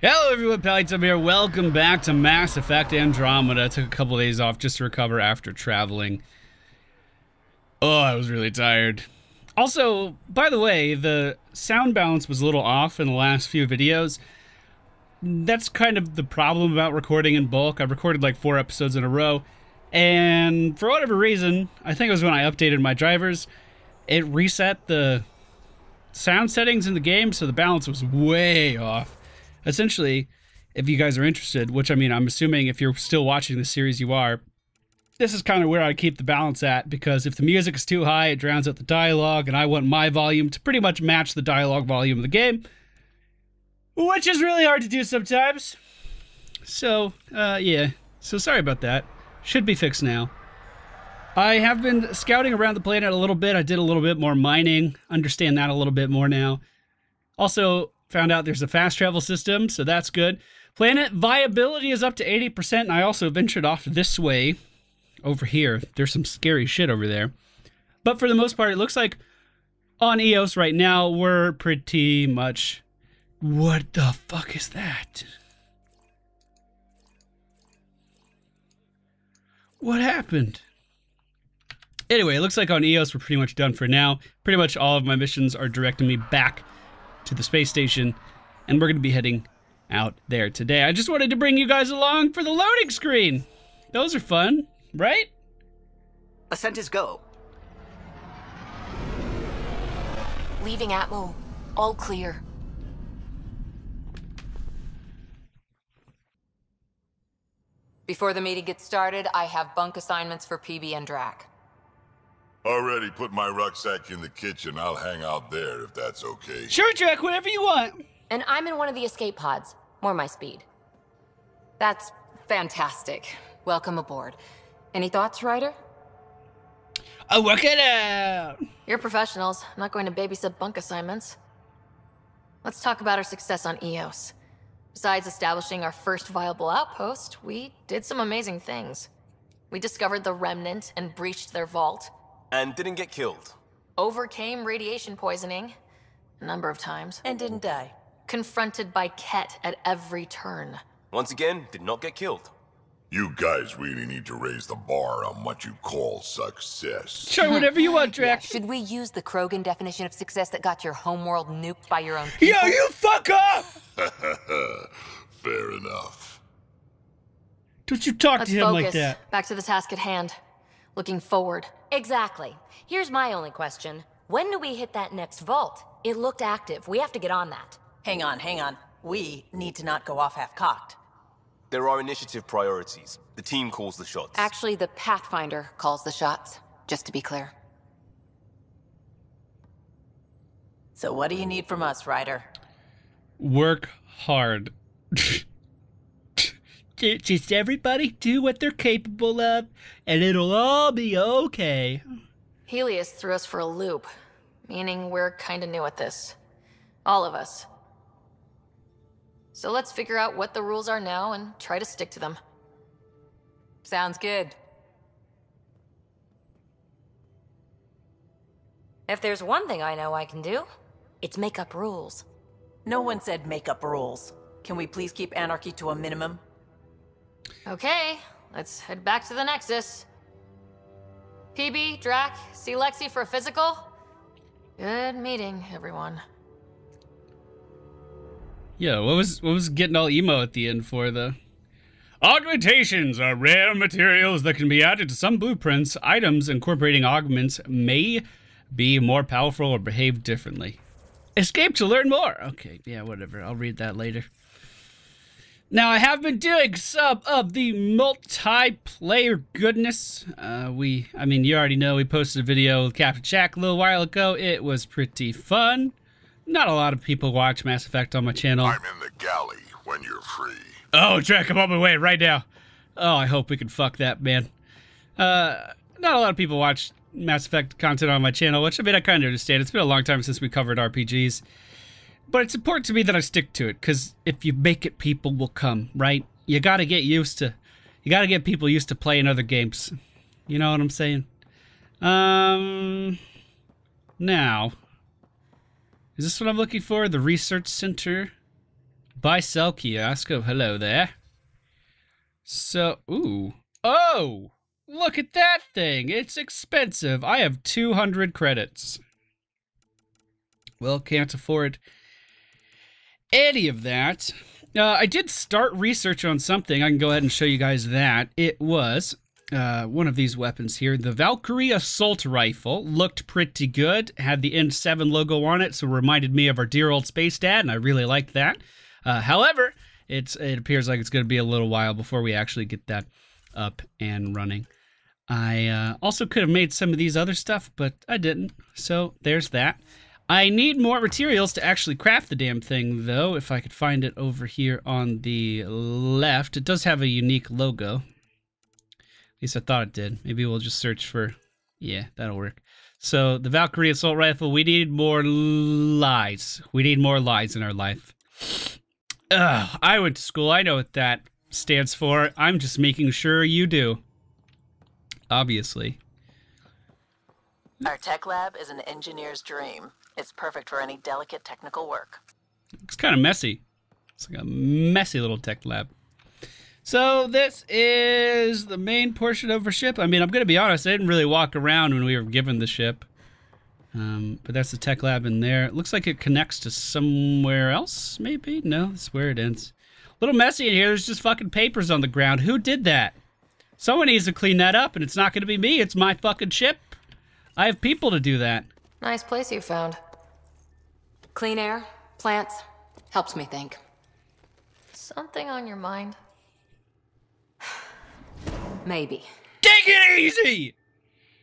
Hello everyone, Palitum here. Welcome back to Mass Effect Andromeda. I took a couple of days off just to recover after traveling. Oh, I was really tired. Also, by the way, the sound balance was a little off in the last few videos. That's kind of the problem about recording in bulk. I recorded like 4 episodes in a row, and for whatever reason, I think it was when I updated my drivers, it reset the sound settings in the game, so the balance was way off. Essentially, if you guys are interested, which I mean, I'm assuming if you're still watching the series you are, this is kind of where I keep the balance at, because if the music is too high, it drowns out the dialogue, and I want my volume to pretty much match the dialogue volume of the game, which is really hard to do sometimes. So, yeah. So sorry about that. Should be fixed now. I have been scouting around the planet a little bit. I did a little bit more mining. Understand that a little bit more now. Also, found out there's a fast travel system, so that's good. Planet viability is up to 80%, and I also ventured off this way. Over here. There's some scary shit over there. But for the most part, it looks like on EOS right now, we're pretty much... What the fuck is that? What happened? Anyway, it looks like on EOS we're pretty much done for now. Pretty much all of my missions are directing me back to the space station, and we're going to be heading out there today. I just wanted to bring you guys along for the loading screen. Those are fun, right? Ascent is go. Leaving Atmo. All clear. Before the meeting gets started, I have bunk assignments for Peebee and Drac. Already put my rucksack in the kitchen. I'll hang out there if that's okay. Sure, Drac, whatever you want. And I'm in one of the escape pods. More my speed. That's fantastic. Welcome aboard. Any thoughts, Ryder? I'll work it out. You're professionals. I'm not going to babysit bunk assignments. Let's talk about our success on EOS. Besides establishing our first viable outpost, we did some amazing things. We discovered the Remnant and breached their vault. And didn't get killed. Overcame radiation poisoning a number of times. And didn't die. Confronted by Ket at every turn. Once again, did not get killed. You guys really need to raise the bar on what you call success. Sure, whatever you want, Yeah, Drac. should we use the Krogan definition of success that got your homeworld nuked by your own people? Yo, you fuck up! Fair enough. Don't you talk Let's to him focus. like that. Back to the task at hand. Looking forward. Exactly. Here's my only question. When do we hit that next vault? It looked active. We have to get on that. Hang on. We need to not go off half-cocked. There are initiative priorities. The team calls the shots. Actually, the pathfinder calls the shots, just to be clear. So what do you need from us, Ryder? Work hard. Just everybody do what they're capable of, and it'll all be okay. Helios threw us for a loop, meaning we're kinda new at this. All of us. So let's figure out what the rules are now and try to stick to them. Sounds good. If there's one thing I know I can do, it's make up rules. No one said make up rules. Can we please keep anarchy to a minimum? Okay, let's head back to the Nexus. Peebee, Drac, see Lexi for a physical? Good meeting, everyone. Yeah, what was getting all emo at the end for, though? Augmentations are rare materials that can be added to some blueprints. Items incorporating augments may be more powerful or behave differently. Escape to learn more. Okay, yeah, whatever. I'll read that later. Now, I have been doing some of the multiplayer goodness. I mean, you already know we posted a video with Captain Jack a little while ago. It was pretty fun. Not a lot of people watch Mass Effect on my channel. I'm in the galley when you're free. Oh, Drac, I'm on my way right now. Oh, I hope we can fuck that, man. Not a lot of people watch Mass Effect content on my channel, which, I mean, I kind of understand. It's been a long time since we covered RPGs. But it's important to me that I stick to it, because if you make it, people will come, right? You gotta get people used to playing other games. You know what I'm saying? Now, is this what I'm looking for? The research center? Buy sell kiosk. Oh, hello there. So, ooh. Oh! Look at that thing. It's expensive. I have 200 credits. Well, can't afford any of that. I did start research on something. I can go ahead and show you guys that. It was one of these weapons here. The Valkyrie Assault Rifle looked pretty good. Had the N7 logo on it, so it reminded me of our dear old Space Dad, and I really liked that. However, it appears like it's going to be a little while before we actually get that up and running. I also could have made some of these other stuff, but I didn't, so there's that. I need more materials to actually craft the damn thing, though, if I could find it over here on the left. It does have a unique logo. At least I thought it did. Maybe we'll just search for... Yeah, that'll work. So, the Valkyrie Assault Rifle, we need more lies. We need more lies in our life. Ugh, I went to school. I know what that stands for. I'm just making sure you do. Obviously. Our tech lab is an engineer's dream. It's perfect for any delicate technical work. It's kind of messy. It's like a messy little tech lab. So this is the main portion of our ship. I mean, I'm going to be honest, I didn't really walk around when we were given the ship. But that's the tech lab in there. It looks like it connects to somewhere else, maybe? No, that's where it ends. A little messy in here. There's just fucking papers on the ground. Who did that? Someone needs to clean that up, and it's not going to be me. It's my fucking ship. I have people to do that. Nice place you found. Clean air, plants, helps me think. Something on your mind? Maybe. Take it easy!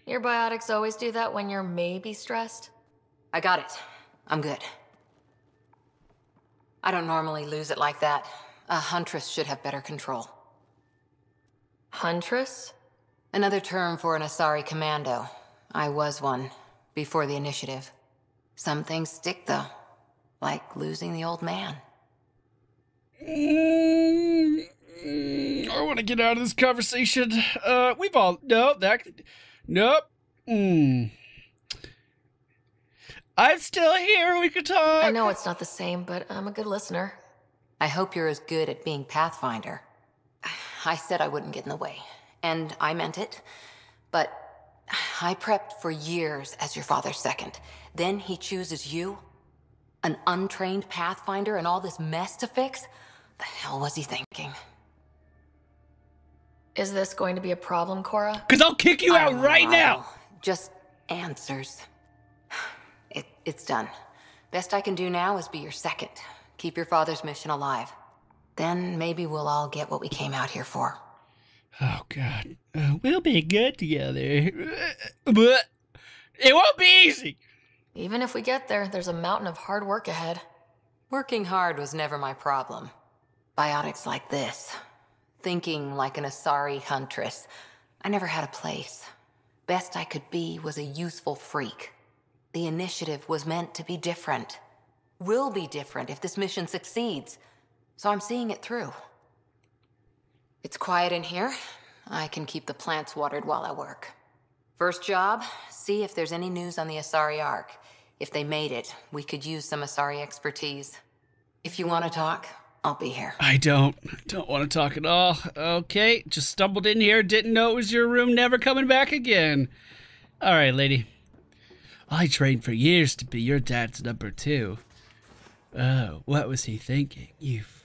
Your biotics always do that when you're maybe stressed? I got it. I'm good. I don't normally lose it like that. A huntress should have better control. Huntress? Another term for an Asari commando. I was one, before the initiative. Some things stick, though. Like losing the old man. I want to get out of this conversation. We've all... Nope. I'm still here. We could talk. I know it's not the same, but I'm a good listener. I hope you're as good at being pathfinder. I said I wouldn't get in the way, and I meant it. But I prepped for years as your father's second. Then he chooses you? An untrained pathfinder and all this mess to fix? The hell was he thinking? Is this going to be a problem, Cora? Because I'll kick you out right now. Just answers. It's done. Best I can do now is be your second. Keep your father's mission alive. Then maybe we'll all get what we came out here for. Oh, God. We'll be good together. But it won't be easy. Even if we get there, there's a mountain of hard work ahead. Working hard was never my problem. Biotics like this. Thinking like an Asari huntress. I never had a place. Best I could be was a useful freak. The initiative was meant to be different. Will be different if this mission succeeds. So I'm seeing it through. It's quiet in here. I can keep the plants watered while I work. First job, see if there's any news on the Asari Ark. If they made it, we could use some Asari expertise. If you want to talk, I'll be here. I don't want to talk at all. Okay, just stumbled in here, didn't know it was your room, never coming back again. All right, lady. I trained for years to be your dad's number 2. Oh, what was he thinking?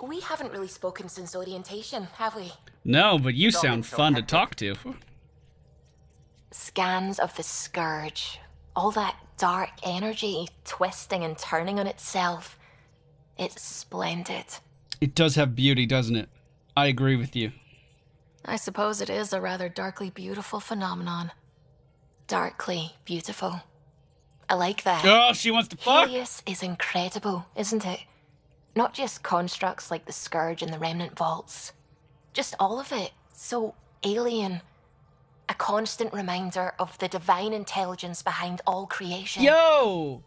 We haven't really spoken since orientation, have we? No, but you sound fun to talk to. Scans of the Scourge. All that dark energy twisting and turning on itself. It's splendid. It does have beauty, doesn't it? I agree with you. I suppose it is a rather darkly beautiful phenomenon. Darkly beautiful. I like that. Oh, she wants to fuck? Helios is incredible, isn't it? Not just constructs like the Scourge and the Remnant Vaults. Just all of it. So alien. A constant reminder of the divine intelligence behind all creation. Yo!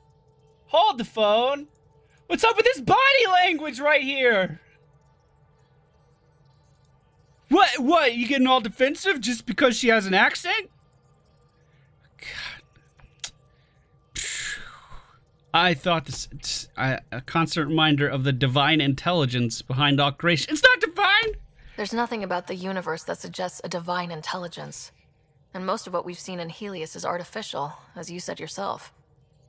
Hold the phone. What's up with this body language right here? What? You getting all defensive just because she has an accent? God. I thought this a constant reminder of the divine intelligence behind all creation. It's not divine! There's nothing about the universe that suggests a divine intelligence. And most of what we've seen in Helios is artificial, as you said yourself.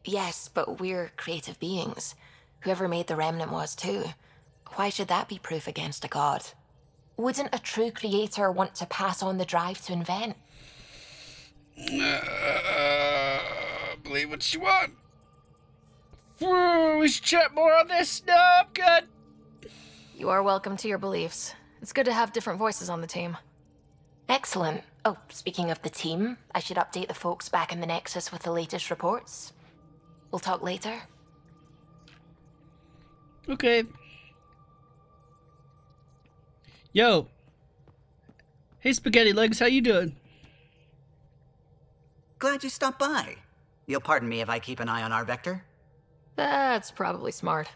Yes, but we're creative beings. Whoever made the remnant was too. Why should that be proof against a god? Wouldn't a true creator want to pass on the drive to invent? Believe what you want. We should chat more on this. No, I'm good. You are welcome to your beliefs. It's good to have different voices on the team. Excellent. Oh, speaking of the team, I should update the folks back in the Nexus with the latest reports. We'll talk later. Okay. Yo. Hey, Spaghetti Legs, how you doing? Glad you stopped by. You'll pardon me if I keep an eye on our vector? That's probably smart.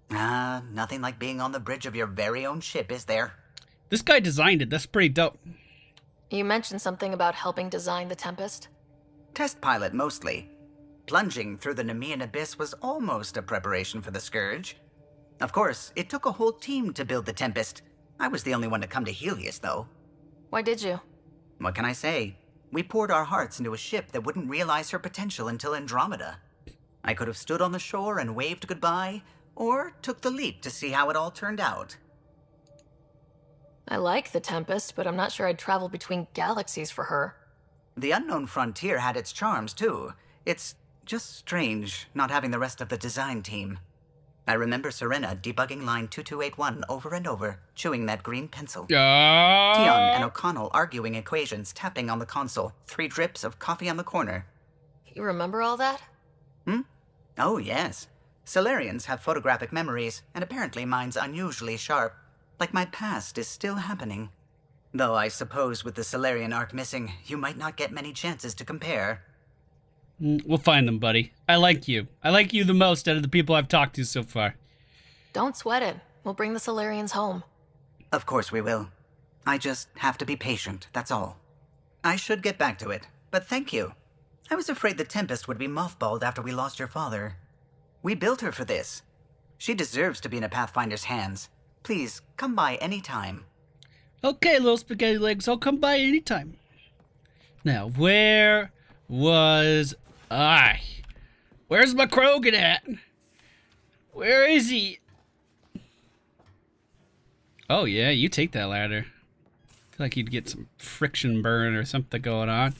Nothing like being on the bridge of your very own ship, is there? This guy designed it. That's pretty dope. You mentioned something about helping design the Tempest? Test pilot, mostly. Plunging through the Nemean abyss was almost a preparation for the Scourge. Of course, it took a whole team to build the Tempest. I was the only one to come to Helios, though. Why did you? What can I say? We poured our hearts into a ship that wouldn't realize her potential until Andromeda. I could have stood on the shore and waved goodbye, or took the leap to see how it all turned out. I like the Tempest, but I'm not sure I'd travel between galaxies for her. The unknown frontier had its charms, too. It's just strange not having the rest of the design team. I remember Serena debugging line 2281 over and over, chewing that green pencil. Tion and O'Connell arguing equations, tapping on the console, 3 drips of coffee on the corner. You remember all that? Oh, yes. Solarians have photographic memories, and apparently mine's unusually sharp. Like my past is still happening. Though I suppose with the Solarian arc missing, you might not get many chances to compare. We'll find them, buddy. I like you. I like you the most out of the people I've talked to so far. Don't sweat it. We'll bring the Solarians home. Of course we will. I just have to be patient, that's all. I should get back to it, but thank you. I was afraid the Tempest would be mothballed after we lost your father. We built her for this. She deserves to be in a Pathfinder's hands. Please, come by any time. Okay, little Spaghetti Legs, I'll come by anytime. Now, where was I? Where's my Krogan at? Where is he? Oh, yeah, you take that ladder. I feel like you'd get some friction burn or something going on.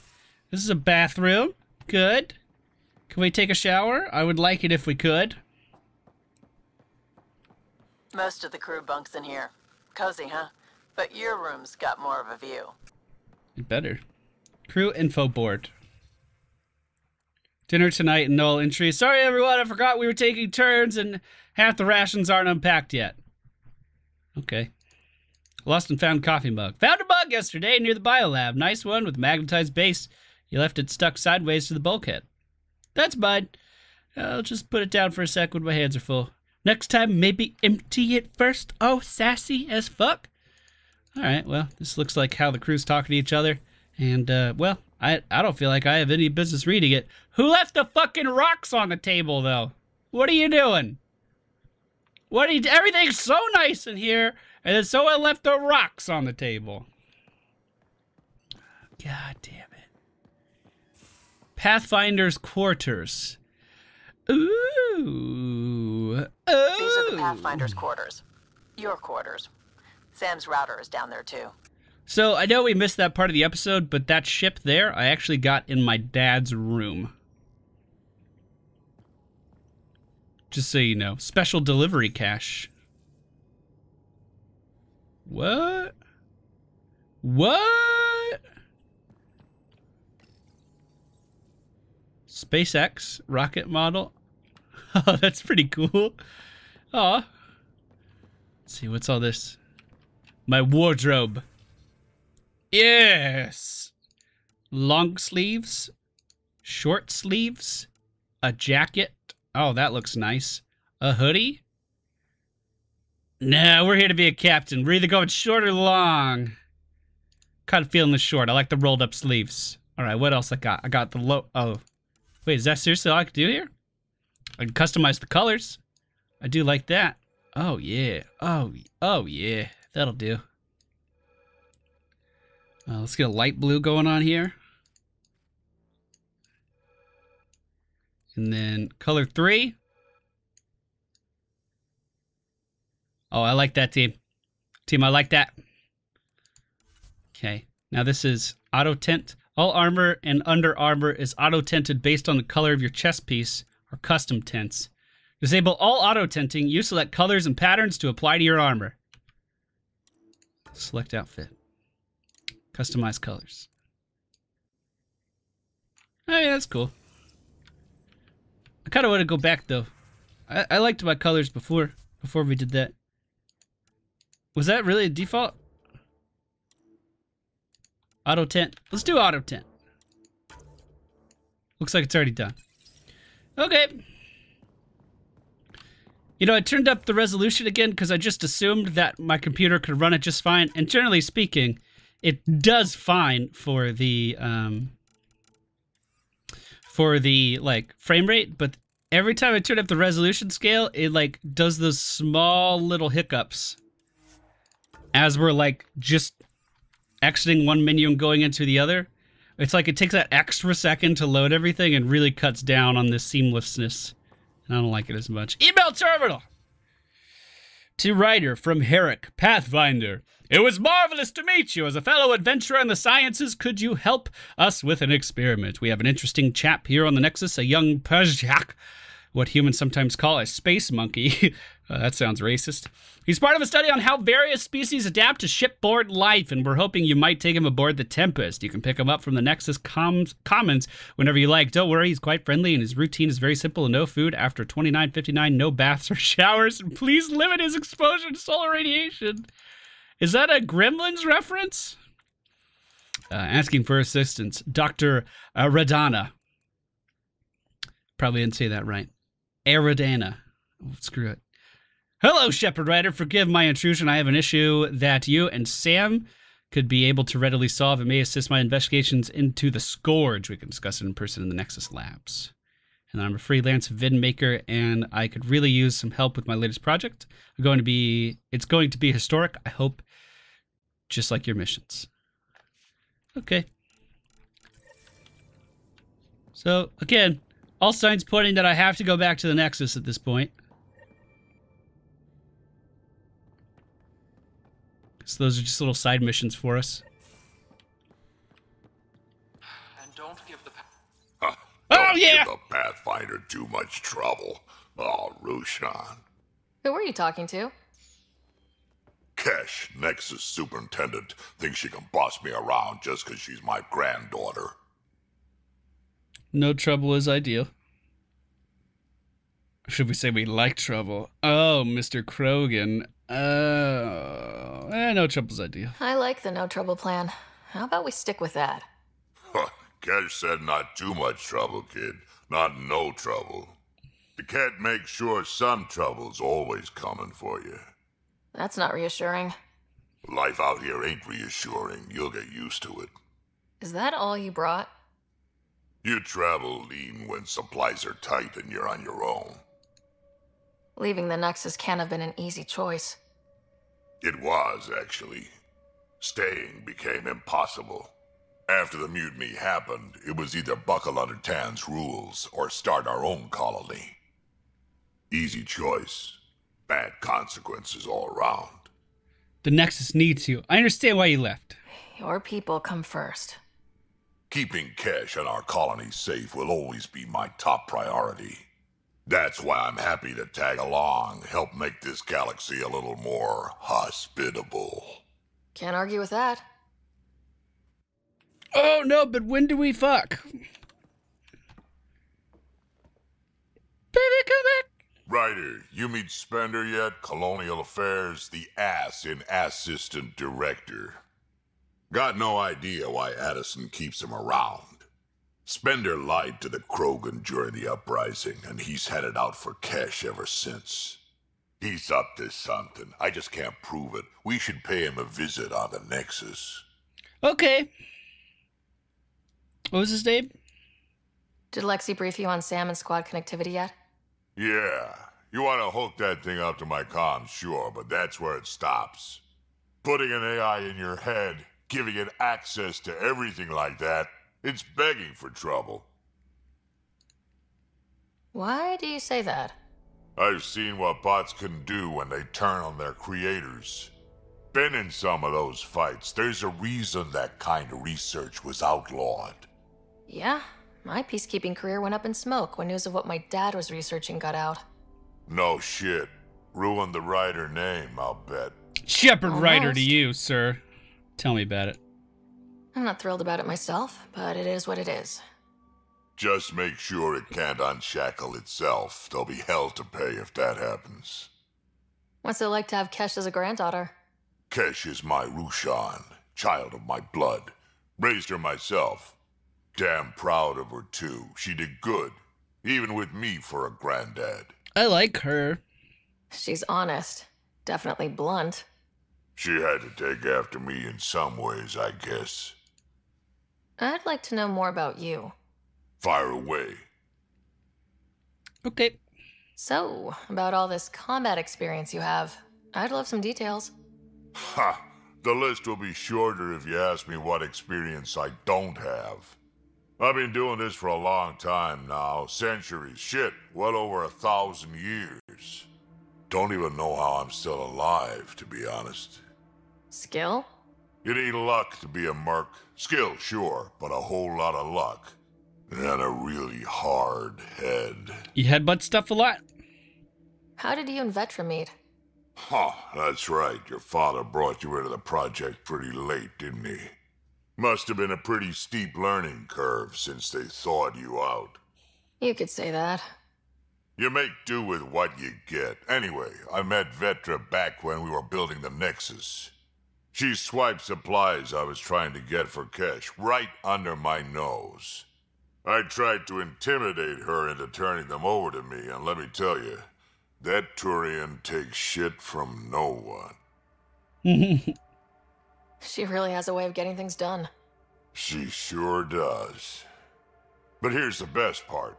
This is a bathroom. Good. Can we take a shower? I would like it if we could. Most of the crew bunks in here. Cozy, huh? But your room's got more of a view. Better. Crew info board. Dinner tonight and no entry. Sorry, everyone. I forgot we were taking turns and half the rations aren't unpacked yet. Okay. Lost and found coffee mug. Found a mug yesterday near the biolab. Nice one with magnetized base. You left it stuck sideways to the bulkhead. That's mine. I'll just put it down for a sec when my hands are full. Next time, maybe empty it first. Oh, sassy as fuck. All right, well, this looks like how the crew's talking to each other. And, well, I don't feel like I have any business reading it. Who left the fucking rocks on the table, though? What are you doing? Everything's so nice in here, and then someone left the rocks on the table. God damn it. Pathfinder's quarters. Ooh. Oh. These are the Pathfinder's quarters. Your quarters. Sam's router is down there, too. So, I know we missed that part of the episode, but that ship there, I actually got in my dad's room. Just so you know. Special delivery cache. What? What? SpaceX rocket model. Oh, that's pretty cool. Aw. Let's see, what's all this? My wardrobe. Yes. Long sleeves. Short sleeves. A jacket. Oh, that looks nice. A hoodie. Nah, we're here to be a captain. We're either going short or long. Kind of feeling the short. I like the rolled up sleeves. All right, what else I got? I got the low. Oh. Wait, is that seriously all I can do here? I can customize the colors. I do like that. Oh, yeah. Oh yeah. That'll do. Let's get a light blue going on here. And then color 3. Oh, I like that, team. Team, I like that. Okay. Now this is auto tint. All armor and under armor is auto tinted based on the color of your chest piece or custom tints. Disable all auto tinting. You select colors and patterns to apply to your armor. Select outfit. Customize colors. Oh yeah, that's cool. I kind of want to go back though. I liked my colors before we did that. Was that really a default? Auto tint. Let's do auto tint. Looks like it's already done. Okay. You know, I turned up the resolution again because I just assumed that my computer could run it just fine. And generally speaking, it does fine for the like frame rate, but every time I turn up the resolution scale, it like does those small little hiccups as we're like just exiting one menu and going into the other. It's like it takes that extra second to load everything and really cuts down on this seamlessness. And I don't like it as much. Email terminal! To writer from Herrick, Pathfinder. It was marvelous to meet you. As a fellow adventurer in the sciences, could you help us with an experiment? We have an interesting chap here on the Nexus, a young Pajak, what humans sometimes call a space monkey. That sounds racist. He's part of a study on how various species adapt to shipboard life, and we're hoping you might take him aboard the Tempest. You can pick him up from the Nexus Commons whenever you like. Don't worry, he's quite friendly, and his routine is very simple. No food after 29:59, no baths or showers, and please limit his exposure to solar radiation. Is that a Gremlins reference? Asking for assistance. Dr. Radana. Probably didn't say that right. Aradana. Oh, screw it. Hello, Shepherd Rider. Forgive my intrusion. I have an issue that you and Sam could be able to readily solve. It may assist my investigations into the Scourge. We can discuss it in person in the Nexus Labs. And I'm a freelance vid maker, and I could really use some help with my latest project. It's going to be historic, I hope, just like your missions. Okay. So, again, all signs pointing that I have to go back to the Nexus at this point. So those are just little side missions for us. And don't give the Don't yeah! give the Pathfinder too much trouble. Oh, Rushan. Who were you talking to? Kesh, Nexus superintendent, thinks she can boss me around just because she's my granddaughter. No trouble is ideal. Should we say we like trouble? Oh, Mr. Krogan. No trouble's ideal. I like the no trouble plan. How about we stick with that? Kesh said not too much trouble, kid. Not no trouble. You can't make sure some trouble's always coming for you. That's not reassuring. Life out here ain't reassuring. You'll get used to it. Is that all you brought? You travel lean when supplies are tight and you're on your own. Leaving the Nexus can't have been an easy choice. It was, actually. Staying became impossible. After the mutiny happened, it was either buckle under Tan's rules or start our own colony. Easy choice. Bad consequences all around. The Nexus needs you. I understand why you left. Your people come first. Keeping Kesh and our colony safe will always be my top priority. That's why I'm happy to tag along, help make this galaxy a little more hospitable. Can't argue with that. Oh no, but when do we fuck? Baby, come back. Ryder, you meet Spender yet? Colonial Affairs, the ass in assistant director. Got no idea why Addison keeps him around. Spender lied to the Krogan during the uprising, and he's headed out for Kesh ever since. He's up to something. I just can't prove it. We should pay him a visit on the Nexus. Okay. What was his name? Did Lexi brief you on Sam and squad connectivity yet? Yeah, you want to hook that thing up to my comms, sure, but that's where it stops. Putting an AI in your head, giving it access to everything like that, it's begging for trouble. Why do you say that? I've seen what bots can do when they turn on their creators. Been in some of those fights. There's a reason that kind of research was outlawed. Yeah, my peacekeeping career went up in smoke when news of what my dad was researching got out. No shit. Ruined the writer name, I'll bet. Shepherd Rider to Almost. you, sir. Tell me about it. I'm not thrilled about it myself, but it is what it is. Just make sure it can't unshackle itself. There'll be hell to pay if that happens. What's it like to have Kesh as a granddaughter? Kesh is my Rushan, child of my blood. Raised her myself. Damn proud of her, too. She did good, even with me for a granddad. I like her. She's honest. Definitely blunt. She had to take after me in some ways, I guess. I'd like to know more about you. Fire away. Okay. So, about all this combat experience you have, I'd love some details. Ha! The list will be shorter if you ask me what experience I don't have. I've been doing this for a long time now. Centuries. Shit, well over 1,000 years. Don't even know how I'm still alive, to be honest. Skill? You need luck to be a merc. Skill, sure, but a whole lot of luck. And a really hard head. You headbutt stuff a lot? How did you and Vetra meet? Huh, that's right. Your father brought you into the project pretty late, didn't he? Must have been a pretty steep learning curve since they thawed you out. You could say that. You make do with what you get. Anyway, I met Vetra back when we were building the Nexus. She swiped supplies I was trying to get for Kesh right under my nose. I tried to intimidate her into turning them over to me, and let me tell you, that Turian takes shit from no one. She really has a way of getting things done. She sure does. But here's the best part.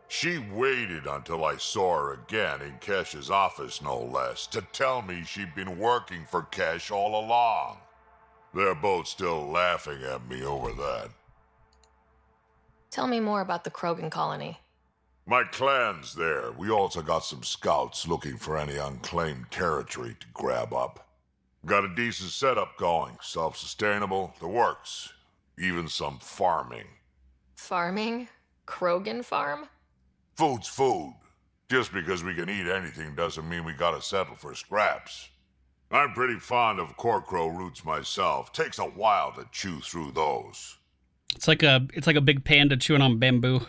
She waited until I saw her again in Kesh's office, no less, to tell me she'd been working for Kesh all along. They're both still laughing at me over that. Tell me more about the Krogan colony. My clan's there. We also got some scouts looking for any unclaimed territory to grab up. Got a decent setup going. Self-sustainable. The works. Even some farming. Farming? Krogan farm? Food's food. Just because we can eat anything doesn't mean we gotta settle for scraps. I'm pretty fond of corcrow roots myself. Takes a while to chew through those. It's like a big panda chewing on bamboo.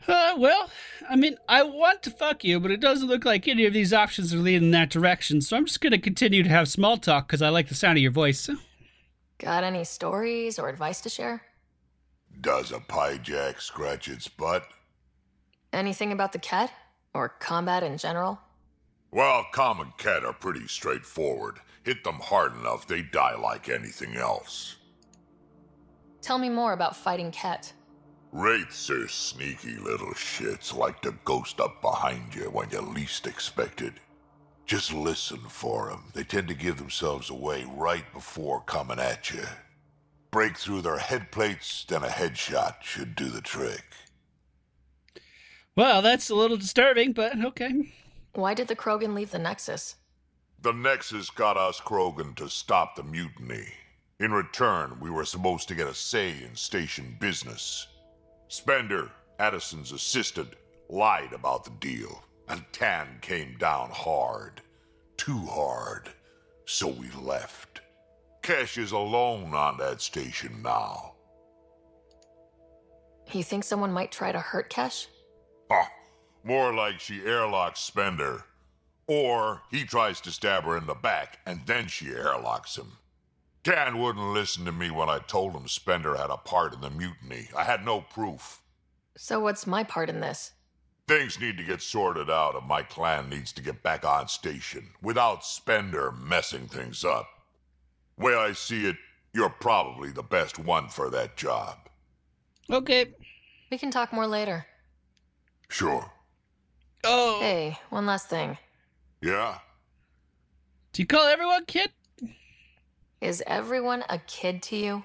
Well, I mean, I want to fuck you, but it doesn't look like any of these options are leading in that direction, so I'm just gonna continue to have small talk because I like the sound of your voice. Got any stories or advice to share? Does a piejack scratch its butt? Anything about the Ket? Or combat in general? Well, common cat are pretty straightforward. Hit them hard enough, they die like anything else. Tell me more about fighting Ket. Wraiths are sneaky little shits, like to ghost up behind you when you least expect it. Just listen for them. They tend to give themselves away right before coming at you. Break through their head plates, then a headshot should do the trick. Well, that's a little disturbing, but okay. Why did the Krogan leave the Nexus? The Nexus got us Krogan to stop the mutiny. In return, we were supposed to get a say in station business. Spender, Addison's assistant, lied about the deal, and Tan came down hard. Too hard. So we left. Kesh is alone on that station now. You think someone might try to hurt Kesh? Huh. More like she airlocks Spender. Or he tries to stab her in the back, and then she airlocks him. Tan wouldn't listen to me when I told him Spender had a part in the mutiny. I had no proof. So what's my part in this? Things need to get sorted out, and my clan needs to get back on station without Spender messing things up. Way I see it, you're probably the best one for that job. Okay. We can talk more later. Sure. Oh. Hey, one last thing. Yeah? Do you call everyone kid? Is everyone a kid to you?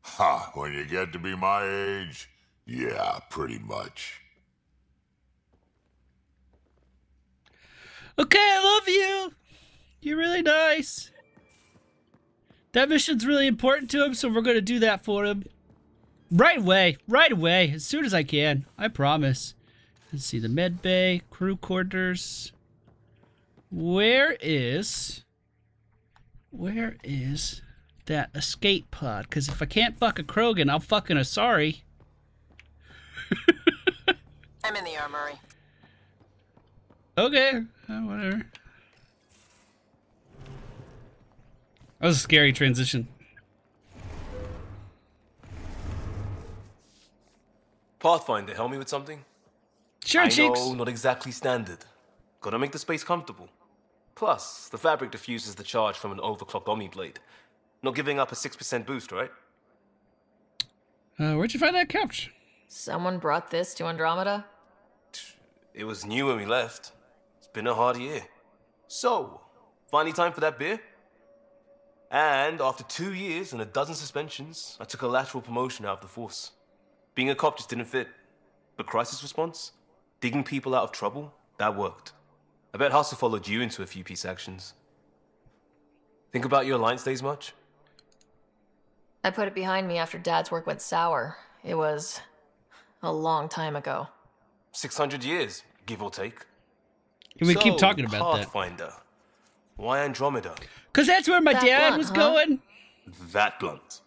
Ha, when you get to be my age, yeah, pretty much. Okay, I love you. You're really nice. That mission's really important to him, so we're going to do that for him. Right away, as soon as I can. I promise. Let's see, the med bay, crew quarters. Where is that escape pod? Because if I can't fuck a Krogan, I'll fucking a sorry. I'm in the armory. Okay, whatever. That was a scary transition. Pathfinder, help me with something? Sure, I Cheeks. know, not exactly standard. Gotta make the space comfortable. Plus, the fabric diffuses the charge from an overclocked Omni blade. Not giving up a 6% boost, right? Where'd you find that couch? Someone brought this to Andromeda? It was new when we left. It's been a hard year. So, finally time for that beer? And after 2 years and a dozen suspensions, I took a lateral promotion out of the force. Being a cop just didn't fit. But crisis response? Digging people out of trouble? That worked. I bet Hustle followed you into a few peace actions. Think about your Alliance days much? I put it behind me after Dad's work went sour. It was a long time ago. 600 years, give or take. We keep talking about that. Pathfinder. Why Andromeda? Because that's where my That dad blunt, was huh? going. That blunt.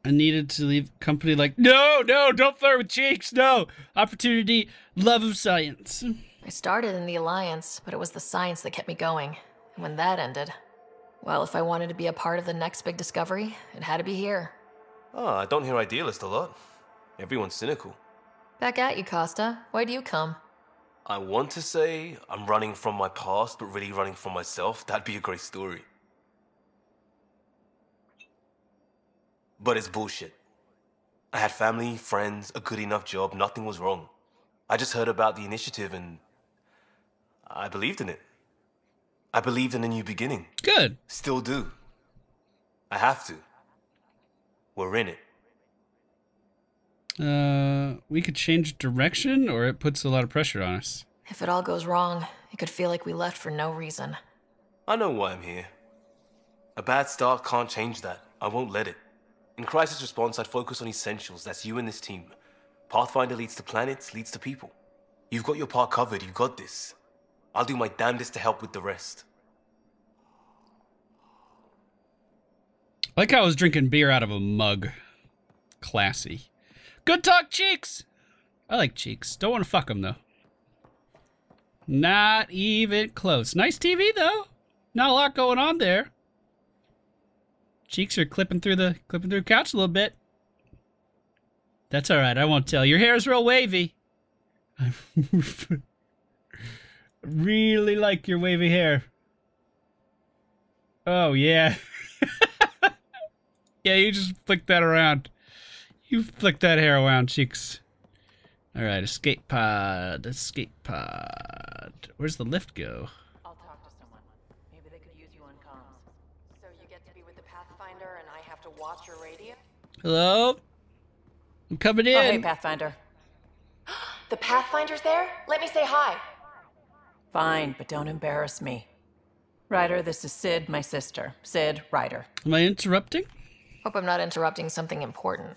I needed to leave company like, no, don't flirt with Cheeks, no. Opportunity, love of science. I started in the Alliance, but it was the science that kept me going. And when that ended, well, if I wanted to be a part of the next big discovery, it had to be here. Oh, I don't hear idealist a lot. Everyone's cynical. Back at you, Costa. Why'd you come? I want to say I'm running from my past, but really running from myself. That'd be a great story. But it's bullshit. I had family, friends, a good enough job, nothing was wrong. I just heard about the initiative and I believed in it. I believed in a new beginning. Good. Still do. I have to. We're in it. We could change direction, or it puts a lot of pressure on us. If it all goes wrong, it could feel like we left for no reason. I know why I'm here. A bad start can't change that. I won't let it. In crisis response, I'd focus on essentials. That's you and this team. Pathfinder leads to planets, leads to people. You've got your part covered. You got this. I'll do my damnedest to help with the rest. Like I was drinking beer out of a mug. Classy. Good talk, Cheeks. I like Cheeks. Don't want to fuck him, though. Not even close. Nice TV, though. Not a lot going on there. Cheeks are clipping through the couch a little bit. That's all right. I won't tell. Your hair is real wavy. I really like your wavy hair. Oh, yeah. Yeah, you just flick that around. You flick that hair around, Cheeks. All right, escape pod. Where's the lift go? I'll talk to someone. Maybe they could use you on comms. So you get to be with the Pathfinder and I have to watch your radio? Hello? I'm coming in. Oh, hey, Pathfinder. The Pathfinder's there? Let me say hi. Fine, but don't embarrass me. Ryder, this is Sid, my sister. Sid, Ryder. Am I interrupting? Hope I'm not interrupting something important.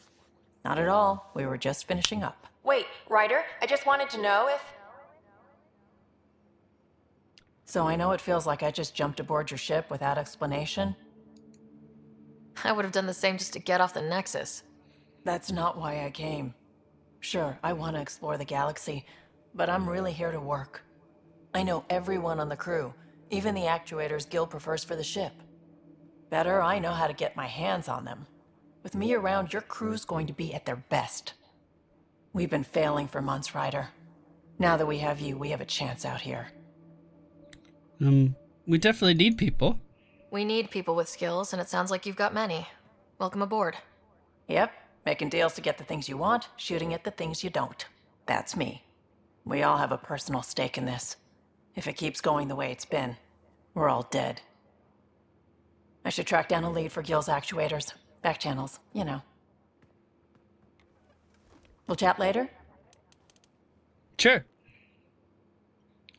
Not at all. We were just finishing up. Wait, Ryder, I just wanted to know if... So I know it feels like I just jumped aboard your ship without explanation. I would have done the same just to get off the Nexus. That's not why I came. Sure, I want to explore the galaxy, but I'm really here to work. I know everyone on the crew, even the actuators Gil prefers for the ship. Better, I know how to get my hands on them. With me around, your crew's going to be at their best. We've been failing for months, Ryder. Now that we have you, we have a chance out here. We definitely need people. We need people with skills, and it sounds like you've got many. Welcome aboard. Yep, Making deals to get the things you want, shooting at the things you don't. That's me. We all have a personal stake in this. If it keeps going the way it's been, we're all dead. I should track down a lead for Gil's actuators. Back channels, you know. We'll chat later? Sure.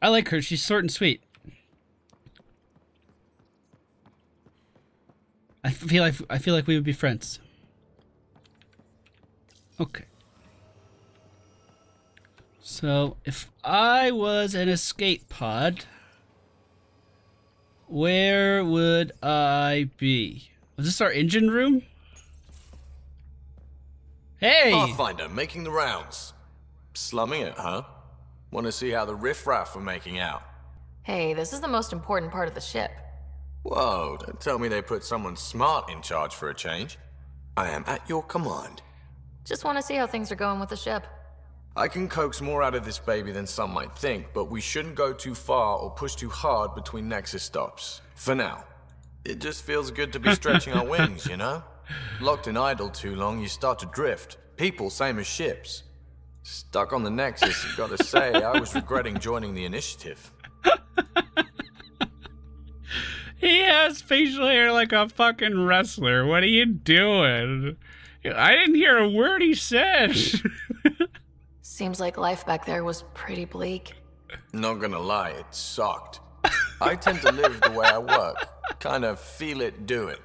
I like her. She's short and sweet. I feel like we would be friends. Okay. So, if I was an escape pod, where would I be? Was this our engine room? Hey! Pathfinder, making the rounds. Slumming it, huh? Want to see how the riffraff are making out? Hey, this is the most important part of the ship. Whoa, don't tell me they put someone smart in charge for a change. I am at your command. Just want to see how things are going with the ship. I can coax more out of this baby than some might think, but we shouldn't go too far or push too hard between Nexus stops. For now. It just feels good to be stretching our wings, you know? Locked and idle too long, you start to drift. People, same as ships. Stuck on the Nexus, you gotta say, I was regretting joining the Initiative. He has facial hair like a fucking wrestler. What are you doing? I didn't hear a word he said. Seems like life back there was pretty bleak. Not gonna lie, it sucked. I tend to live the way I work. Kind of feel it, do it.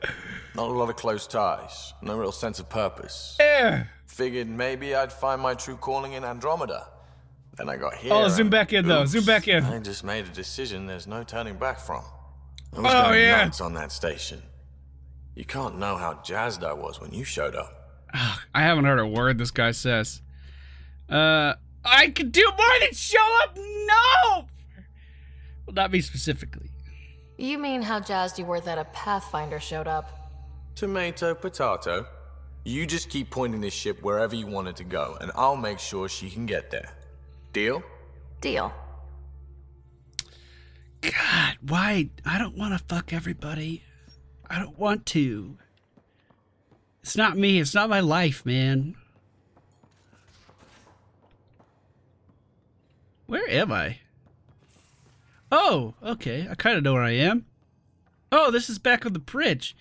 Not a lot of close ties. No real sense of purpose. Yeah. Figured maybe I'd find my true calling in Andromeda. Then I got here. Oh, zoom back in though. Zoom back in. I just made a decision there's no turning back from. I was going nuts on that station. You can't know how jazzed I was when you showed up. I haven't heard a word this guy says. I could do more than show up? No! Well, not me specifically. You mean how jazzed you were that a pathfinder showed up? Tomato, potato. You just keep pointing this ship wherever you want it to go, and I'll make sure she can get there. Deal? Deal. God, why? I don't want to fuck everybody. I don't want to. It's not me. It's not my life, man. Where am I? Oh, okay. I kind of know where I am. Oh, this is back on the bridge.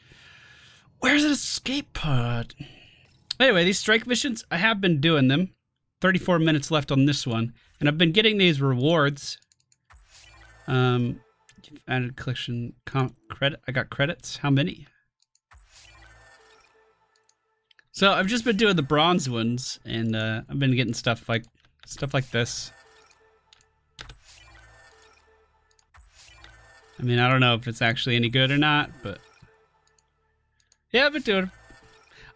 Where's an escape pod? Anyway, these strike missions, I have been doing them. 34 minutes left on this one. And I've been getting these rewards. Added collection credit. I got credits. How many? So I've just been doing the bronze ones, and I've been getting stuff like this. I mean, I don't know if it's actually any good or not, but yeah, I've been doing it.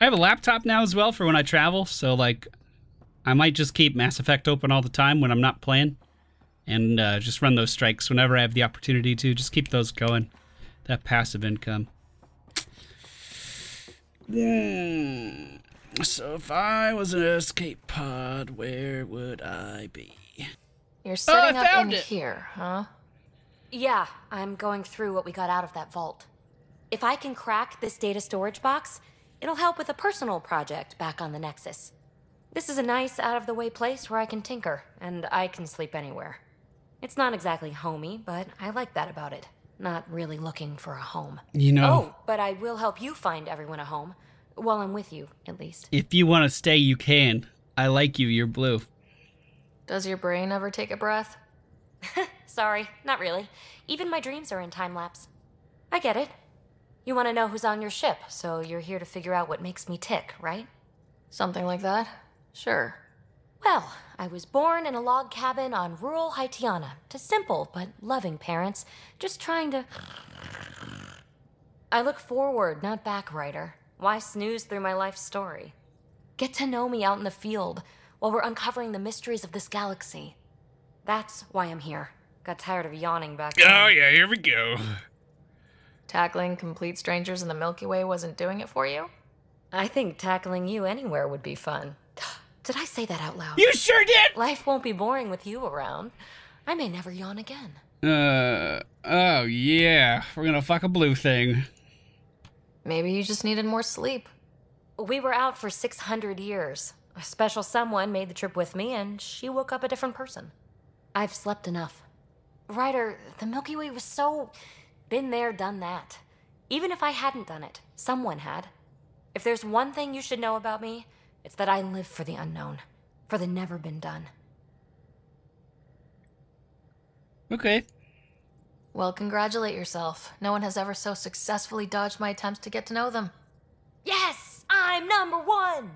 I have a laptop now as well for when I travel, so like I might just keep Mass Effect open all the time when I'm not playing, and just run those strikes whenever I have the opportunity to. Just keep those going. That passive income. So if I was an escape pod, where would I be? You're setting up in it. here, huh? Yeah, I'm going through what we got out of that vault. If I can crack this data storage box, it'll help with a personal project back on the Nexus. This is a nice, out-of-the-way place where I can tinker, and I can sleep anywhere. It's not exactly homey, but I like that about it. Not really looking for a home. You know. Oh, but I will help you find everyone a home. While I'm with you, at least. If you want to stay, you can. I like you. You're blue. Does your brain ever take a breath? Sorry, not really. Even my dreams are in time-lapse. I get it. You want to know who's on your ship, so you're here to figure out what makes me tick, right? Something like that? Sure. Well, I was born in a log cabin on rural Haitiana to simple but loving parents, just trying to... I look forward, not back, writer. Why snooze through my life story? Get to know me out in the field while we're uncovering the mysteries of this galaxy. That's why I'm here. Got tired of yawning back then. Oh yeah, here we go. Tackling complete strangers in the Milky Way wasn't doing it for you? I think tackling you anywhere would be fun. Did I say that out loud? You sure did! Life won't be boring with you around. I may never yawn again. Oh yeah. We're gonna fuck a blue thing. Maybe you just needed more sleep. we were out for 600 years. A special someone made the trip with me, and she woke up a different person. I've slept enough. Ryder, the Milky Way was so... been there, done that. Even if I hadn't done it, someone had. If there's one thing you should know about me, it's that I live for the unknown. For the never been done. Okay. Well, congratulate yourself. No one has ever so successfully dodged my attempts to get to know them. Yes! I'm #1!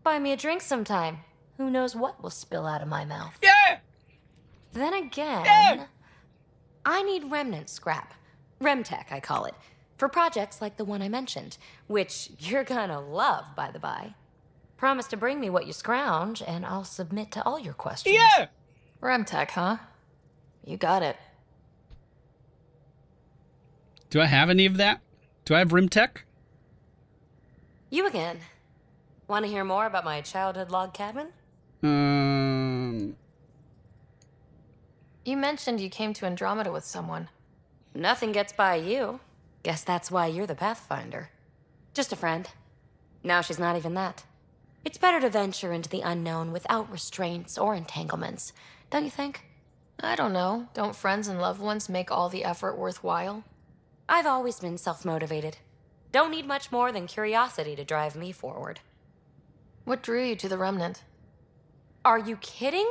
Buy me a drink sometime. Who knows what will spill out of my mouth. Yeah! Then again... Yeah! I need remnant scrap. Remtech, I call it. For projects like the one I mentioned. Which you're gonna love, by the by. Promise to bring me what you scrounge, and I'll submit to all your questions. Yeah! Remtech, huh? You got it. Do I have any of that? Do I have Rimtech? You again. Want to hear more about my childhood log cabin? You mentioned you came to Andromeda with someone. Nothing gets by you. Guess that's why you're the pathfinder. Just a friend. Now she's not even that. It's better to venture into the unknown without restraints or entanglements, don't you think? I don't know. Don't friends and loved ones make all the effort worthwhile? I've always been self-motivated. Don't need much more than curiosity to drive me forward. What drew you to the Remnant? Are you kidding?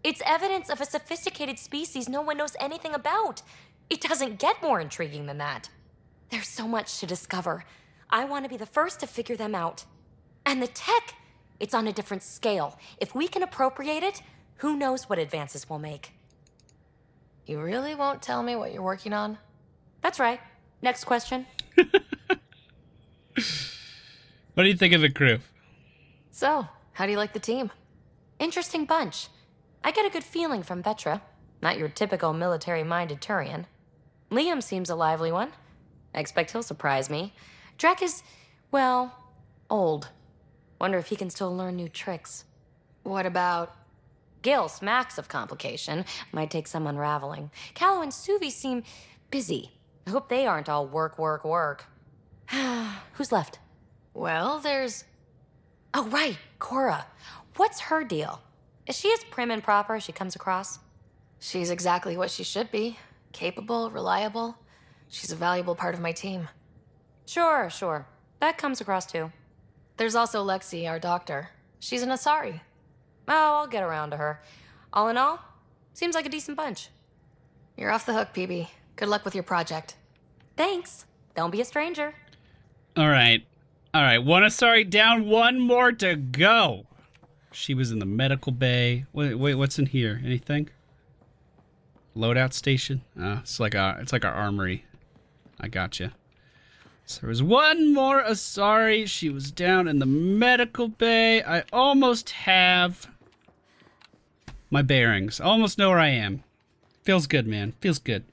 It's evidence of a sophisticated species no one knows anything about. It doesn't get more intriguing than that. There's so much to discover. I want to be the first to figure them out. And the tech, it's on a different scale. If we can appropriate it, who knows what advances we'll make. You really won't tell me what you're working on? That's right. Next question. What do you think of the crew? So, how do you like the team? Interesting bunch. I get a good feeling from Vetra. Not your typical military-minded Turian. Liam seems a lively one. I expect he'll surprise me. Drek is, well, old. Wonder if he can still learn new tricks. What about... Gil smacks of complication. Might take some unraveling. Callow and Suvi seem busy. I hope they aren't all work, work, work. Who's left? Well, there's... Oh, right, Cora. What's her deal? Is she as prim and proper as she comes across? She's exactly what she should be. Capable, reliable. She's a valuable part of my team. Sure. That comes across too. There's also Lexi, our doctor. She's an Asari. Oh, I'll get around to her. All in all, seems like a decent bunch. You're off the hook, Peebee. Good luck with your project. Thanks. Don't be a stranger. All right. One Asari down, one more to go. She was in the medical bay. Wait, what's in here? Anything? Loadout station? It's like our armory. I gotcha. So there was one more Asari. She was down in the medical bay. I almost have my bearings. Almost know where I am. Feels good, man. Feels good.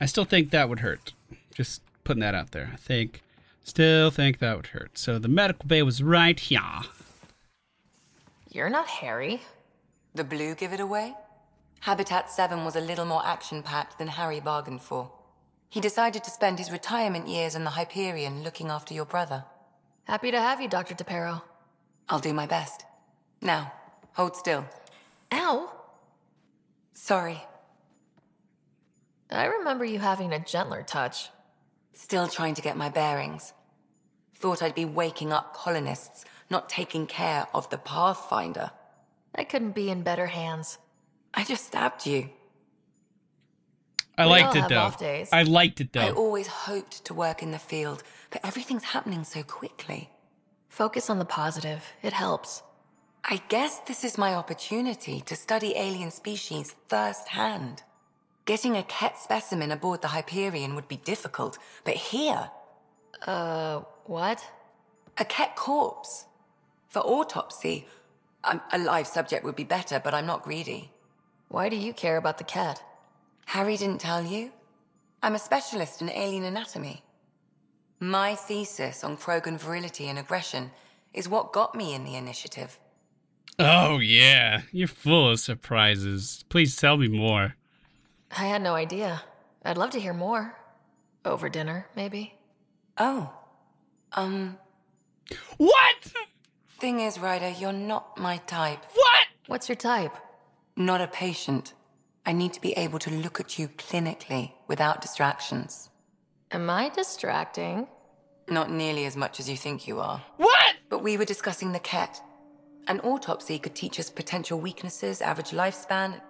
I still think that would hurt. Just putting that out there. Still think that would hurt. So the medical bay was right here. You're not Harry. The blue give it away? Habitat 7 was a little more action-packed than Harry bargained for. He decided to spend his retirement years in the Hyperion looking after your brother. Happy to have you, Dr. Tapero. I'll do my best. Now, hold still. Ow! Sorry. I remember you having a gentler touch. Still trying to get my bearings. Thought I'd be waking up colonists, not taking care of the pathfinder. I couldn't be in better hands. I just stabbed you. I liked it though. I always hoped to work in the field, but everything's happening so quickly. Focus on the positive. It helps. I guess this is my opportunity to study alien species firsthand. Getting a Ket specimen aboard the Hyperion would be difficult, but here... what? A Ket corpse. For autopsy, a live subject would be better, but I'm not greedy. Why do you care about the cat? Harry didn't tell you? I'm a specialist in alien anatomy. My thesis on Krogan virility and aggression is what got me in the initiative. Oh, yeah. You're full of surprises. Please tell me more. I had no idea. I'd love to hear more. Over dinner, maybe? Oh. What? Thing is, Ryder, you're not my type. What? What's your type? Not a patient. I need to be able to look at you clinically without distractions. Am I distracting? Not nearly as much as you think you are. What? But we were discussing the Ket. An autopsy could teach us potential weaknesses, average lifespan.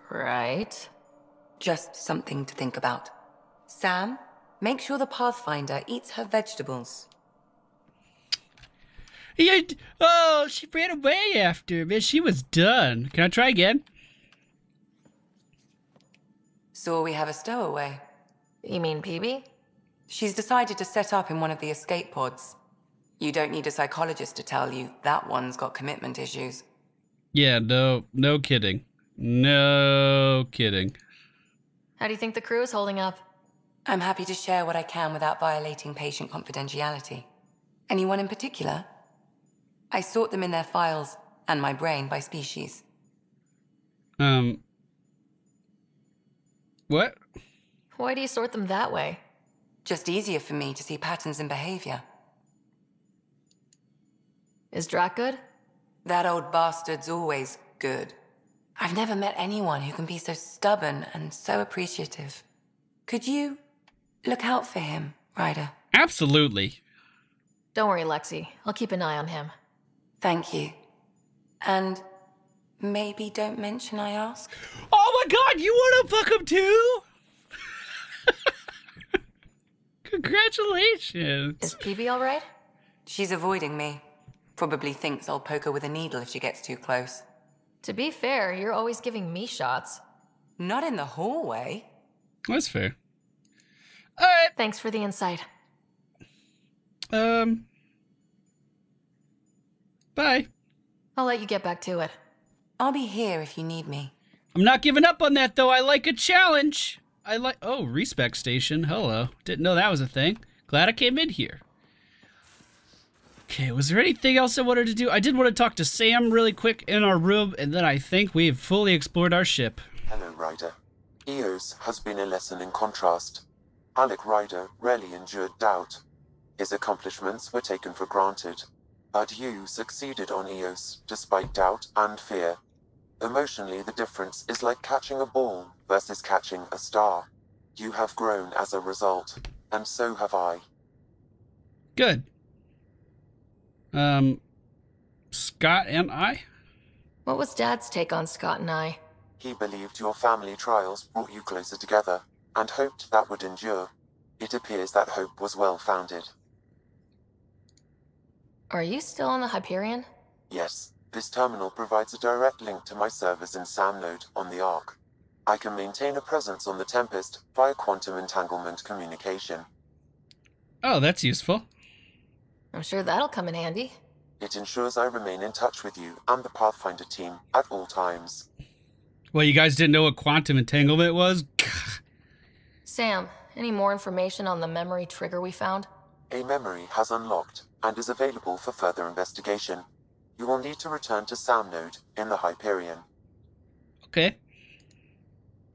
Right. Just something to think about. Sam, make sure the Pathfinder eats her vegetables. Yeah, oh, she ran away after me. She was done. Can I try again? So we have a stowaway. You mean Peebee? She's decided to set up in one of the escape pods. You don't need a psychologist to tell you that one's got commitment issues. Yeah, no kidding. No kidding. How do you think the crew is holding up? I'm happy to share what I can without violating patient confidentiality. Anyone in particular? I sort them in their files and my brain by species. What? Why do you sort them that way? Just easier for me to see patterns in behavior. Is Drac good? That old bastard's always good. I've never met anyone who can be so stubborn and so appreciative. Could you look out for him, Ryder? Absolutely. Don't worry, Lexi. I'll keep an eye on him. Thank you. And maybe don't mention I asked. Oh my god, you want to fuck him too? Congratulations. Is Peebee all right? She's avoiding me. Probably thinks I'll poke her with a needle if she gets too close. To be fair, you're always giving me shots. Not in the hallway. That's fair. All right. Thanks for the insight. Bye. I'll let you get back to it. I'll be here if you need me. I'm not giving up on that, though. I like a challenge. Oh, respec station. Hello. Didn't know that was a thing. Glad I came in here. Okay, was there anything else I wanted to do? I did want to talk to Sam really quick in our room, and then I think we've fully explored our ship. Hello, Ryder. Eos has been a lesson in contrast. Alec Ryder rarely endured doubt. His accomplishments were taken for granted. But you succeeded on Eos, despite doubt and fear. Emotionally, the difference is like catching a ball versus catching a star. You have grown as a result, and so have I. Good. Scott and I? What was Dad's take on Scott and I? He believed your family trials brought you closer together, and hoped that would endure. It appears that hope was well-founded. Are you still on the Hyperion? Yes, this terminal provides a direct link to my servers in SamNode on the Ark. I can maintain a presence on the Tempest via quantum entanglement communication. Oh, that's useful. I'm sure that'll come in handy. It ensures I remain in touch with you and the Pathfinder team at all times. Well, you guys didn't know what quantum entanglement was? Sam, any more information on the memory trigger we found? A memory has unlocked and is available for further investigation. You will need to return to SamNode in the Hyperion. Okay.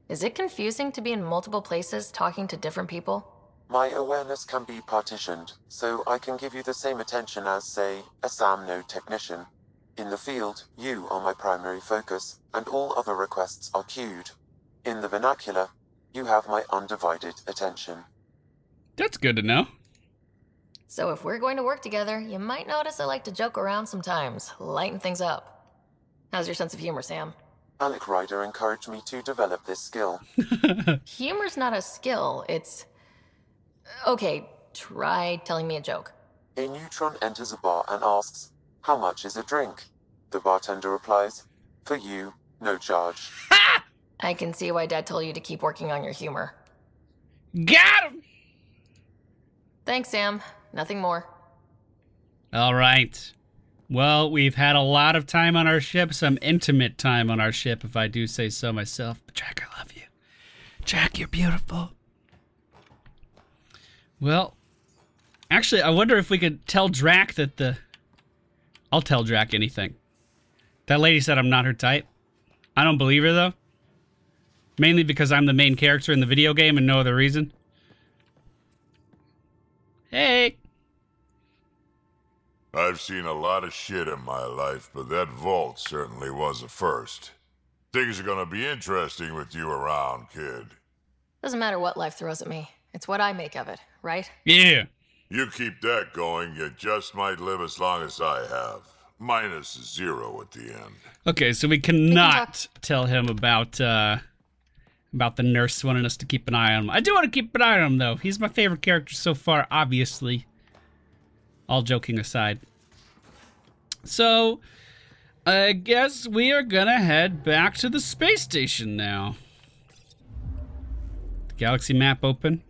Is it confusing to be in multiple places talking to different people? My awareness can be partitioned, so I can give you the same attention as, say, a SamNode technician. In the field, you are my primary focus, and all other requests are queued. In the vernacular, you have my undivided attention. That's good to know. So if we're going to work together, you might notice I like to joke around sometimes, lighten things up. How's your sense of humor, Sam? Alec Ryder encouraged me to develop this skill. Humor's not a skill, it's... Okay, try telling me a joke. A neutron enters a bar and asks, "How much is a drink?" The bartender replies, "For you, no charge." I can see why Dad told you to keep working on your humor. Got him! Thanks, Sam. Nothing more. All right. Well, we've had a lot of time on our ship, some intimate time on our ship, if I do say so myself. But Jack, I love you. Jack, you're beautiful. Well, actually, I wonder if we could tell Drac that the... I'll tell Drac anything. That lady said I'm not her type. I don't believe her, though. Mainly because I'm the main character in the video game and no other reason. Hey! I've seen a lot of shit in my life, but that vault certainly was a first. Things are gonna be interesting with you around, kid. Doesn't matter what life throws at me. It's what I make of it, right? Yeah. You keep that going, you just might live as long as I have. Minus 0 at the end. Okay, so we cannot tell him about the nurse wanting us to keep an eye on him. I do want to keep an eye on him, though. He's my favorite character so far, obviously. All joking aside. So, I guess we are gonna head back to the space station now. The galaxy map open.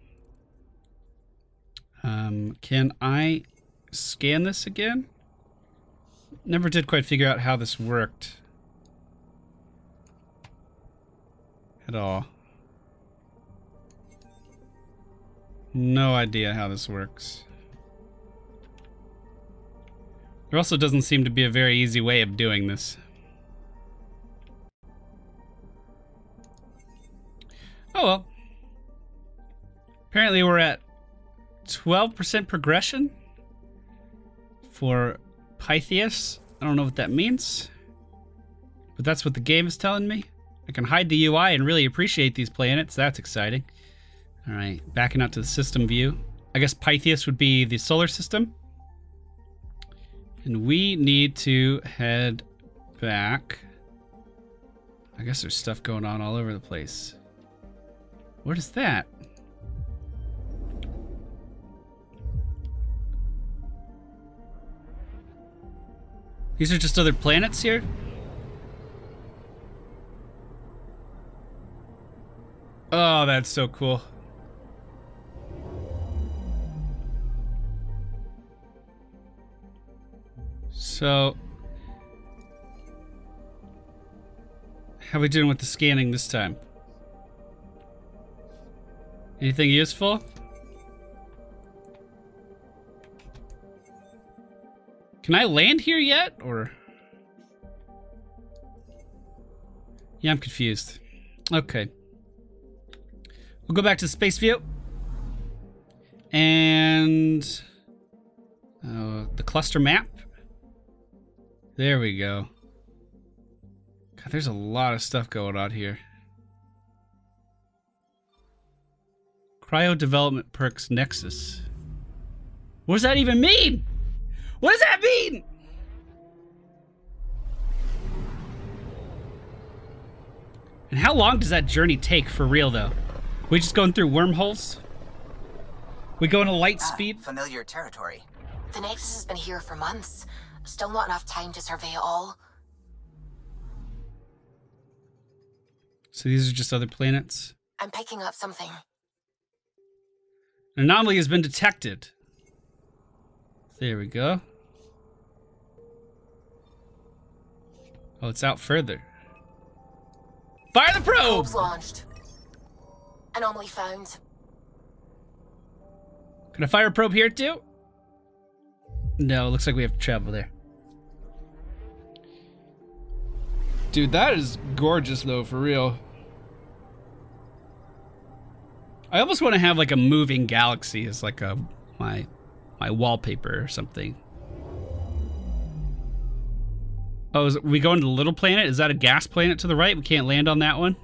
Can I scan this again? Never did quite figure out how this worked. At all. No idea how this works. There also doesn't seem to be a very easy way of doing this. Oh well. Apparently we're at 12% progression for Pythias. I don't know what that means, but that's what the game is telling me. I can hide the UI and really appreciate these planets. That's exciting. All right, backing out to the system view. I guess Pythias would be the solar system. And we need to head back. I guess there's stuff going on all over the place. What is that? These are just other planets here? Oh, that's so cool. So, how are we doing with the scanning this time? Anything useful? Can I land here yet, or? Yeah, I'm confused. Okay. We'll go back to the space view. And the cluster map. There we go. God, there's a lot of stuff going on here. Cryo development perks Nexus. What does that even mean? What does that mean? And how long does that journey take for real, though? We just going through wormholes? We going to light speed? Familiar territory. The Nexus has been here for months. Still not enough time to survey it all. So these are just other planets? I'm picking up something. An anomaly has been detected. There we go. Oh, it's out further. Fire the probe! Probe's launched. Anomaly found. Can I fire a probe here too? No, it looks like we have to travel there. Dude, that is gorgeous though, for real. I almost want to have like a moving galaxy as like my wallpaper or something. Oh, is we going to the little planet? Is that a gas planet to the right? We can't land on that one?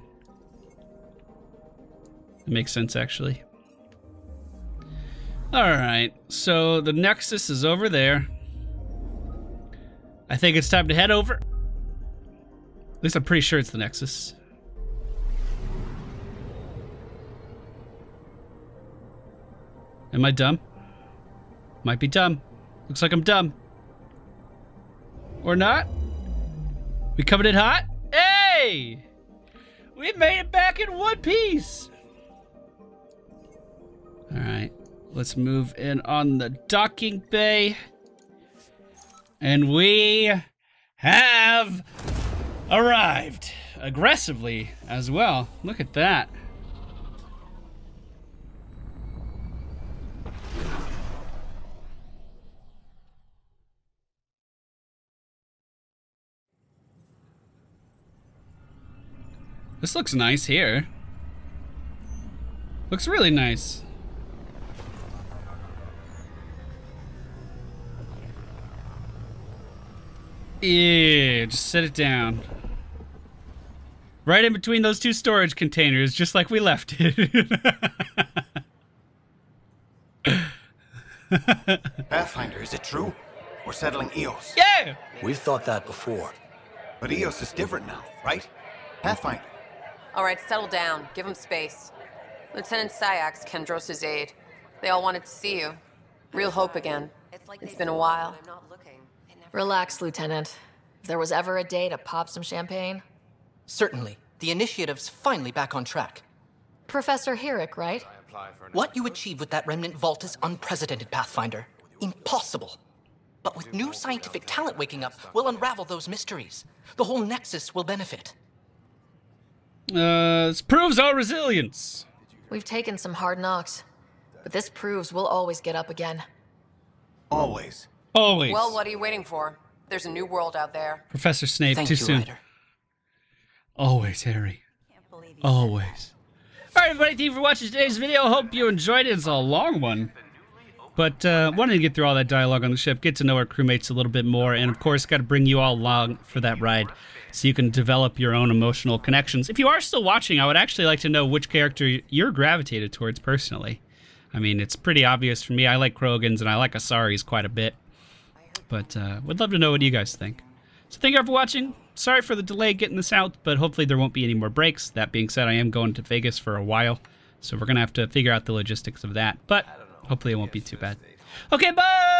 It makes sense, actually. Alright, so the Nexus is over there. I think it's time to head over. At least I'm pretty sure it's the Nexus. Am I dumb? Might be dumb. Looks like I'm dumb. Or not? We coming in hot? Hey! We made it back in one piece! Alright, let's move in on the docking bay. And we have arrived. Aggressively as well. Look at that. This looks nice here. Looks really nice. Yeah, just set it down. Right in between those two storage containers, just like we left it. Pathfinder, is it true? We're settling Eos. Yeah! We've thought that before. But Eos is different now, right? Pathfinder. All right, settle down. Give him space. Lieutenant Syax, Kendros' aide. They all wanted to see you. Real hope again. It's been a while. Relax, Lieutenant. If there was ever a day to pop some champagne. Certainly. The initiative's finally back on track. Professor Herrick, right? What you achieved with that remnant vault is unprecedented, Pathfinder. Impossible. But with new scientific talent waking up, we'll unravel those mysteries. The whole Nexus will benefit. This proves our resilience. We've taken some hard knocks, but this proves we'll always get up again. Always. Always. Well, what are you waiting for? There's a new world out there. Professor Snape, Thank too you, soon. Ryder. Always, Harry. Always. Alright, everybody, thank you for watching today's video. Hope you enjoyed it. It's a long one. But wanted to get through all that dialogue on the ship, get to know our crewmates a little bit more, and of course, got to bring you all along for that ride so you can develop your own emotional connections. If you are still watching, I would actually like to know which character you're gravitated towards personally. I mean, it's pretty obvious for me. I like Krogans and I like Asaris quite a bit. But would love to know what you guys think. So thank you all for watching. Sorry for the delay getting this out, but hopefully there won't be any more breaks. That being said, I am going to Vegas for a while, so we're going to have to figure out the logistics of that. But hopefully it won't be too bad. Okay, bye!